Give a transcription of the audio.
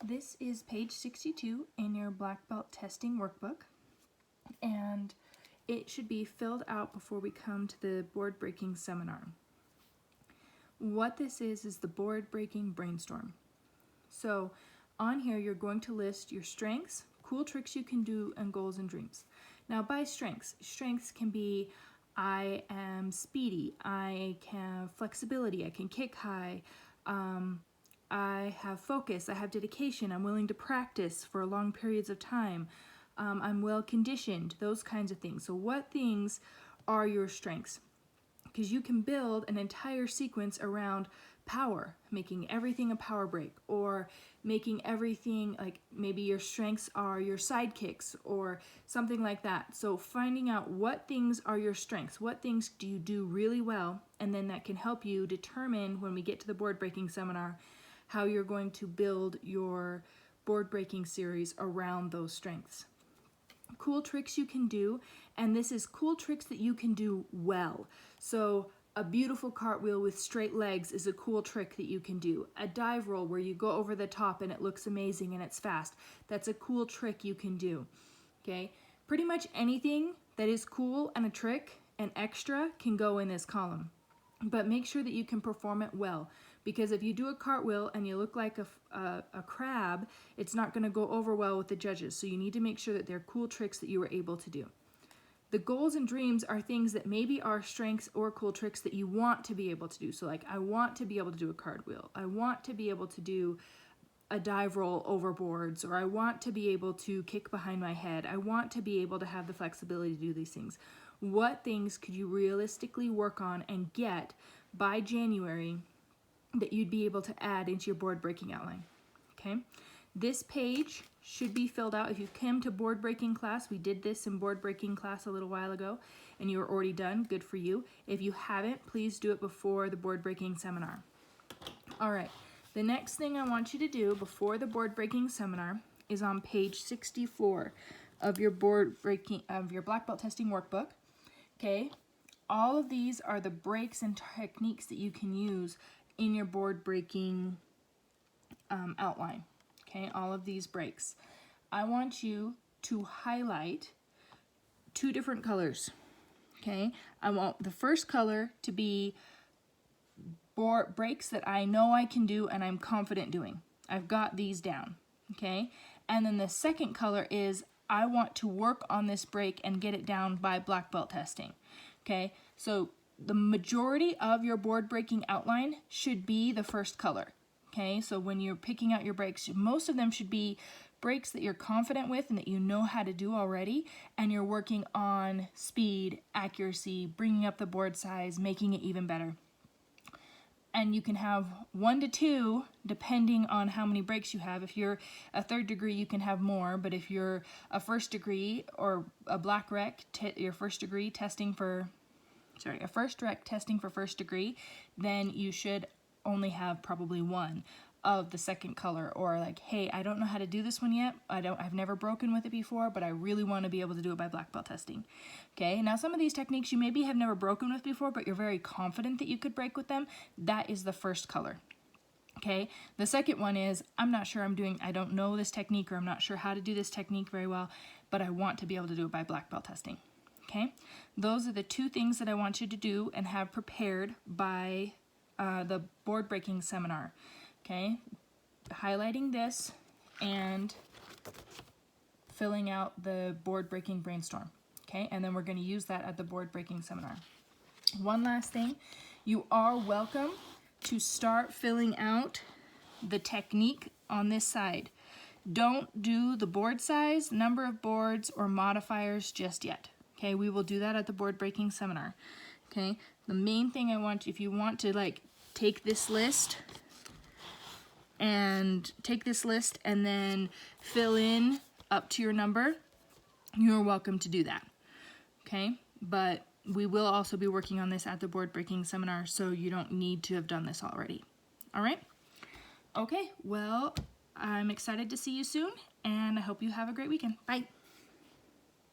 This is page 62 in your black belt testing workbook, and it should be filled out before we come to the board breaking seminar. What this is the board breaking brainstorm. So on here you're going to list your strengths, cool tricks you can do, and goals and dreams. Now by strengths can be I am speedy, I can flexibility, I can kick high, I have focus, I have dedication, I'm willing to practice for long periods of time, I'm well conditioned, those kinds of things. So what things are your strengths? Because you can build an entire sequence around power, making everything a power break, or making everything, like maybe your strengths are your sidekicks or something like that. So finding out what things are your strengths, what things do you do really well, and then that can help you determine when we get to the board breaking seminar how you're going to build your board breaking series around those strengths. Cool tricks you can do, and this is cool tricks that you can do well. So a beautiful cartwheel with straight legs is a cool trick that you can do. A dive roll where you go over the top and it looks amazing and it's fast, that's a cool trick you can do. Okay, pretty much anything that is cool and a trick and extra can go in this column, but make sure that you can perform it well, because if you do a cartwheel and you look like a crab, it's not going to go over well with the judges. So you need to make sure that they're cool tricks that you were able to do. The goals and dreams are things that maybe are strengths or cool tricks that you want to be able to do. So like, I want to be able to do a cartwheel, I want to be able to do a dive roll over boards, or I want to be able to kick behind my head, I want to be able to have the flexibility to do these things. What things could you realistically work on and get by January that you'd be able to add into your board breaking outline? Okay, this page should be filled out. If you came to board breaking class, we did this in board breaking class a little while ago and you were already done, good for you. If you haven't, please do it before the board breaking seminar. All right, the next thing I want you to do before the board breaking seminar is on page 64 of your black belt testing workbook. Okay, all of these are the breaks and techniques that you can use in your board breaking outline. Okay, all of these breaks. I want you to highlight two different colors. Okay, I want the first color to be breaks that I know I can do and I'm confident doing. I've got these down. Okay, and then the second color is I want to work on this break and get it down by black belt testing. Okay, so the majority of your board breaking outline should be the first color. Okay, so when you're picking out your breaks, most of them should be breaks that you're confident with and that you know how to do already, and you're working on speed, accuracy, bringing up the board size, making it even better. And you can have 1 to 2 depending on how many breaks you have. If you're a third degree, you can have more, but if you're a first degree or a black rec, your first degree testing for, a first rec testing for first degree, then you should only have probably 1 of the second color. Or like, hey, I don't know how to do this one yet, I've never broken with it before, but I really want to be able to do it by black belt testing. Okay, now some of these techniques you maybe have never broken with before, but you're very confident that you could break with them. That is the first color. Okay, the second one is I don't know this technique, or I'm not sure how to do this technique very well, but I want to be able to do it by black belt testing. Okay, those are the two things that I want you to do and have prepared by the board breaking seminar. Okay, highlighting this and filling out the board breaking brainstorm. Okay, and then we're going to use that at the board breaking seminar. One last thing, you are welcome to start filling out the technique on this side. Don't do the board size, number of boards, or modifiers just yet. Okay, we will do that at the board breaking seminar. Okay, the main thing I want, if you want to like take this list and then fill in up to your number, you're welcome to do that. Okay, but we will also be working on this at the board breaking seminar, so you don't need to have done this already. All right, okay, well, I'm excited to see you soon, and I hope you have a great weekend. Bye.